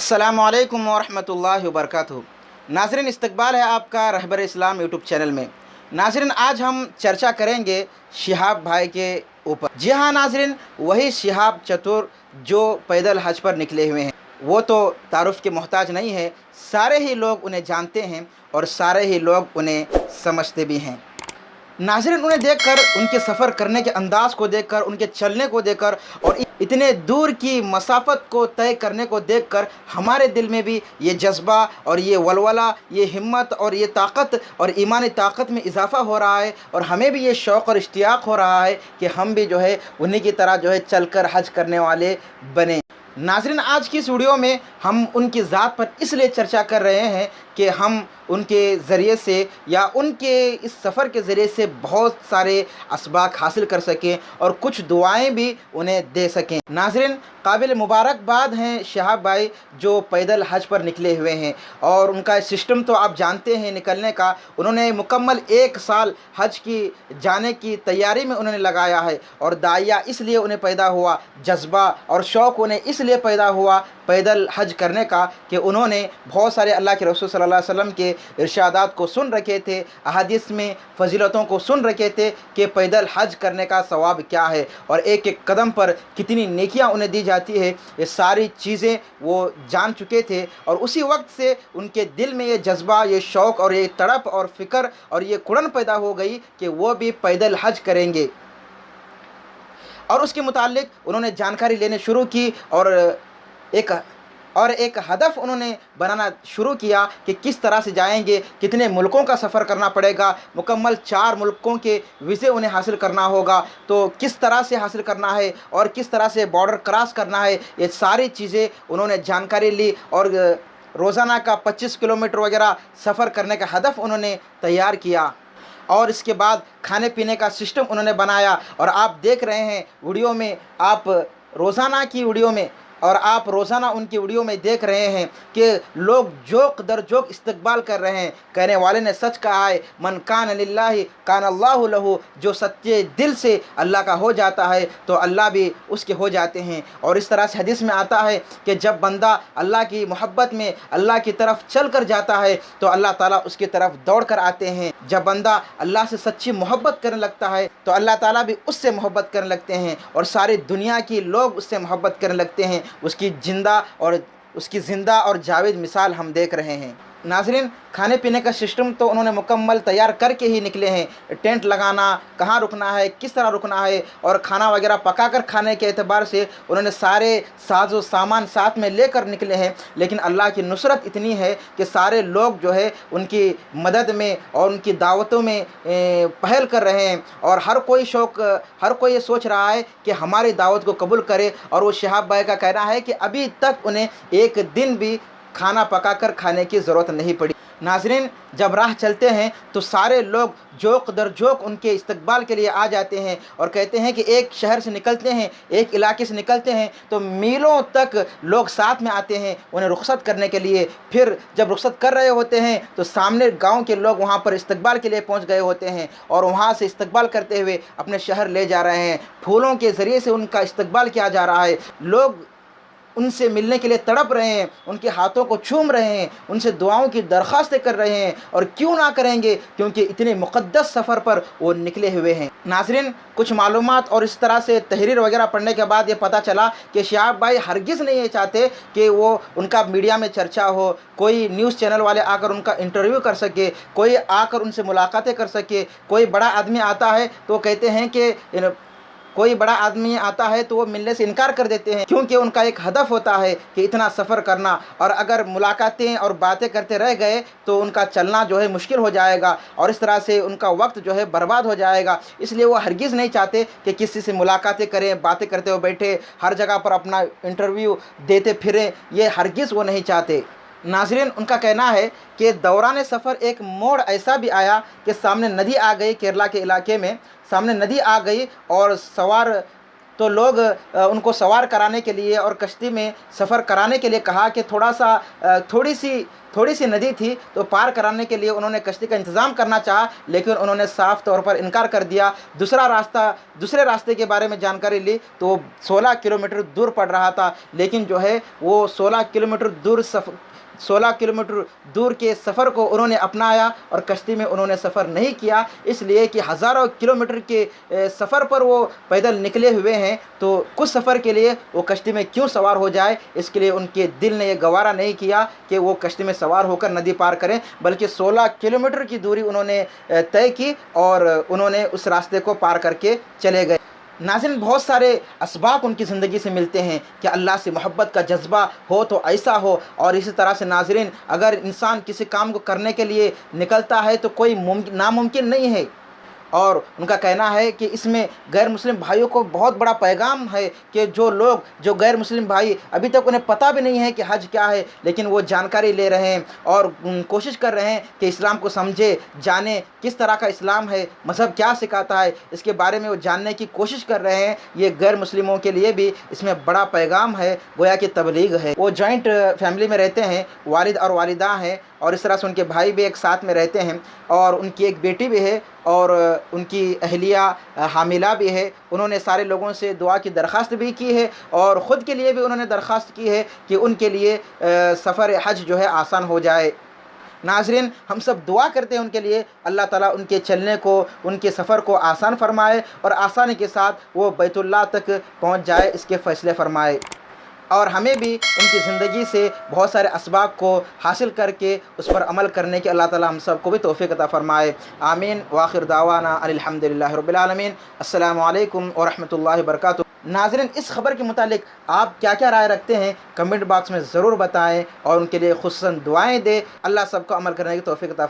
अस्सलामु अलैकुम वरहमतुल्लाहि वबरकातुहू। नाज़रीन, इस्तकबाल है आपका रहबर इस्लाम यूट्यूब चैनल में। नाज़रीन, आज हम चर्चा करेंगे शिहाब भाई के ऊपर। जी हाँ नाज़रीन, वही शिहाब चतुर जो पैदल हज पर निकले हुए हैं। वो तो तारुफ़ के मोहताज नहीं है, सारे ही लोग उन्हें जानते हैं और सारे ही लोग उन्हें समझते भी हैं। नाज़रीन, उन्हें देखकर, उनके सफ़र करने के अंदाज़ को देखकर, उनके चलने को देखकर और इतने दूर की मसाफ़त को तय करने को देखकर हमारे दिल में भी ये जज्बा और ये वलवला, ये हिम्मत और ये ताकत और ईमानी ताकत में इजाफ़ा हो रहा है और हमें भी ये शौक़ और इश्तियाक़ हो रहा है कि हम भी जो है उन्हीं की तरह जो है चलकर हज करने वाले बने। नाज़रीन, आज की इस वीडियो में हम उनकी ज़ात पर इसलिए चर्चा कर रहे हैं कि हम उनके ज़रिए से या उनके इस सफ़र के ज़रिए से बहुत सारे असबाक हासिल कर सकें और कुछ दुआएं भी उन्हें दे सकें। नाज़रीन, काबिल मुबारकबाद हैं शिहाब भाई जो पैदल हज पर निकले हुए हैं और उनका सिस्टम तो आप जानते हैं निकलने का। उन्होंने मुकम्मल 1 साल हज की जाने की तैयारी में उन्होंने लगाया है और दाइया इसलिए उन्हें पैदा हुआ, जज्बा और शौक़ उन्हें इसलिए पैदा हुआ पैदल हज करने का कि उन्होंने बहुत सारे अल्लाह के रसूल सल्लल्लाहु अलैहि वसल्लम के इरशादात को सुन रखे थे, अहादीस में फ़जीलतों को सुन रखे थे कि पैदल हज करने का सवाब क्या है और एक एक कदम पर कितनी नेकियां उन्हें दी जाती है। ये सारी चीज़ें वो जान चुके थे और उसी वक्त से उनके दिल में ये जज्बा, ये शौक़ और ये तड़प और फ़िक्र और ये कुड़न पैदा हो गई कि वो भी पैदल हज करेंगे। और उसके मुतालिक उन्होंने जानकारी लेने शुरू की और एक हदफ उन्होंने बनाना शुरू किया कि किस तरह से जाएंगे, कितने मुल्कों का सफ़र करना पड़ेगा, मुकम्मल 4 मुल्कों के वीज़े उन्हें हासिल करना होगा, तो किस तरह से हासिल करना है और किस तरह से बॉर्डर क्रॉस करना है। ये सारी चीज़ें उन्होंने जानकारी ली और रोज़ाना का 25 किलोमीटर वगैरह सफ़र करने का हदफ उन्होंने तैयार किया। और इसके बाद खाने पीने का सिस्टम उन्होंने बनाया और आप देख रहे हैं वीडियो में, आप रोज़ाना उनकी वीडियो में देख रहे हैं कि लोग जोक दर जोक इस्तकबाल कर रहे हैं। कहने वाले ने सच कहा है, मन कान लिल्लाहि कान अल्लाहु लहू, जो सच्चे दिल से अल्लाह का हो जाता है तो अल्लाह भी उसके हो जाते हैं। और इस तरह से हदीस में आता है कि जब बंदा अल्लाह की मोहब्बत में अल्लाह की तरफ चल कर जाता है तो अल्लाह ताला उसकी तरफ दौड़ कर आते हैं। जब बंदा अल्लाह से सच्ची मोहब्बत करने लगता है तो अल्लाह ताला भी उससे मोहब्बत करने लगते हैं और सारी दुनिया की लोग उससे मोहब्बत करने लगते हैं। उसकी ज़िंदा और जावेद मिसाल हम देख रहे हैं। नाज़रीन, खाने पीने का सिस्टम तो उन्होंने मुकम्मल तैयार करके ही निकले हैं। टेंट लगाना, कहाँ रुकना है, किस तरह रुकना है और खाना वगैरह पकाकर खाने के एतबार से उन्होंने सारे साजो सामान साथ में लेकर निकले हैं। लेकिन अल्लाह की नुसरत इतनी है कि सारे लोग जो है उनकी मदद में और उनकी दावतों में पहल कर रहे हैं और हर कोई ये सोच रहा है कि हमारी दावत को कबूल करे। और वो शिहाब भाई का कहना है कि अभी तक उन्हें एक दिन भी खाना पकाकर खाने की ज़रूरत नहीं पड़ी। नाज़रीन, जब राह चलते हैं तो सारे लोग जोक दर जोक उनके इस्तकबाल के लिए आ जाते हैं और कहते हैं कि एक शहर से निकलते हैं, एक इलाके से निकलते हैं तो मीलों तक लोग साथ में आते हैं उन्हें रुखसत करने के लिए। फिर जब रुखसत कर रहे होते हैं तो सामने गांव के लोग वहां पर इस्तकबाल के लिए पहुंच गए होते हैं और वहां से इस्तकबाल करते हुए अपने शहर ले जा रहे हैं। फूलों के ज़रिए से उनका इस्तकबाल किया जा रहा है। लोग उनसे मिलने के लिए तड़प रहे हैं, उनके हाथों को चूम रहे हैं, उनसे दुआओं की दरख्वास्तें कर रहे हैं और क्यों ना करेंगे, क्योंकि इतने मुक़द्दस सफ़र पर वो निकले हुए हैं। नाज़रीन, कुछ मालूमात और इस तरह से तहरीर वगैरह पढ़ने के बाद ये पता चला कि शिहाब भाई हरगिज़ नहीं ये चाहते कि उनका मीडिया में चर्चा हो, कोई न्यूज़ चैनल वाले आकर उनका इंटरव्यू कर सके, कोई आकर उनसे मुलाकातें कर सके। कोई बड़ा आदमी आता है तो कहते हैं कि कोई बड़ा आदमी आता है तो वो मिलने से इनकार कर देते हैं, क्योंकि उनका एक हदफ होता है कि इतना सफ़र करना और अगर मुलाकातें और बातें करते रह गए तो उनका चलना जो है मुश्किल हो जाएगा और इस तरह से उनका वक्त जो है बर्बाद हो जाएगा। इसलिए वो हरगिज़ नहीं चाहते कि किसी से मुलाकातें करें, बातें करते हुए बैठे, हर जगह पर अपना इंटरव्यू देते फिरें, ये हरगिज़ वो नहीं चाहते। नाज़रीन, उनका कहना है कि दौरान सफ़र एक मोड़ ऐसा भी आया कि सामने नदी आ गई। केरला के इलाके में सामने नदी आ गई और सवार تو لوگ ان کو سوار کرانے کے لیے اور کشتی میں سفر کرانے کے لیے کہا کہ تھوڑی سی ندی تھی تو پار کرانے کے لیے انہوں نے کشتی کا انتظام کرنا چاہا، لیکن انہوں نے صاف طور پر انکار کر دیا۔ دوسرے راستے کے بارے میں جانکاری لی تو وہ 16 کلومیٹر دور پڑ رہا تھا، لیکن جو ہے وہ 16 کلومیٹر دور کے سفر کو انہوں نے اپنایا اور کشتی میں انہوں نے سفر نہیں کیا، اس لیے کہ ہزاروں کلومیٹر کے سفر پر وہ پیدل نکلے ہوئے ہیں، تو کچھ سفر کے لیے وہ کشتی میں کیوں سوار ہو جائے، اس کے لیے ان کے دل نے یہ گوارا نہیں کیا کہ وہ کشتی میں سوار ہو کر ندی پار کریں، بلکہ 16 کلومیٹر کی دوری انہوں نے طے کی اور انہوں نے اس راستے کو پار کر کے چلے گئے۔ ناظرین، بہت سارے اسباق ان کی زندگی سے ملتے ہیں کہ اللہ سے محبت کا جذبہ ہو تو ایسا ہو، اور اسی طرح سے ناظرین، اگر انسان کسی کام کو کرنے کے لیے نکلتا ہے تو کوئی ناممکن نہیں ہے، اور ان کا کہنا ہے کہ اس میں غیر مسلم بھائیوں کو بہت بڑا پیغام ہے کہ جو غیر مسلم بھائی ابھی تک انہیں پتہ بھی نہیں ہے کہ حج کیا ہے، لیکن وہ جانکاری لے رہے ہیں اور کوشش کر رہے ہیں کہ اسلام کو سمجھے، جانیں کس طرح کا اسلام ہے، مذہب کیا سکھاتا ہے، اس کے بارے میں وہ جاننے کی کوشش کر رہے ہیں۔ یہ غیر مسلموں کے لیے بھی اس میں بڑا پیغام ہے، گویا کہ تبلیغ ہے۔ وہ جوائنٹ فیملی میں رہتے ہیں، والد اور والدہ ہیں، اور اس طرح سے ان کے بھائی بھی ایک ساتھ میں رہتے ہیں، اور ان کی ایک بیٹی بھی ہے، اور ان کی اہلیہ حاملہ بھی ہے۔ انہوں نے سارے لوگوں سے دعا کی درخواست بھی کی ہے، اور خود کے لیے بھی انہوں نے درخواست کی ہے کہ ان کے لیے سفر حج جو ہے آسان ہو جائے۔ ناظرین، ہم سب دعا کرتے ہیں ان کے لیے، اللہ تعالیٰ ان کے چلنے کو، ان کے سفر کو آسان فرمائے، اور آسانی کے ساتھ وہ بیت اللہ تک پہنچ جائے، اس کے فیصلے فرمائے، اور ہمیں بھی ان کی زندگی سے بہت سارے اسباق کو حاصل کر کے اس پر عمل کرنے کے اللہ تعالیٰ ہم سب کو بھی توفیق عطا فرمائے۔ آمین۔ وآخر دعوانا ان الحمد للہ رب العالمین۔ السلام علیکم ورحمۃ اللہ وبرکاتہ۔ ناظرین، اس خبر کے متعلق آپ کیا رائے رکھتے ہیں، کمنٹ باکس میں ضرور بتائیں، اور ان کے لیے خصوصاً دعائیں دیں۔ اللہ سب کو عمل کرنے کی توفیق عطا فرمائے۔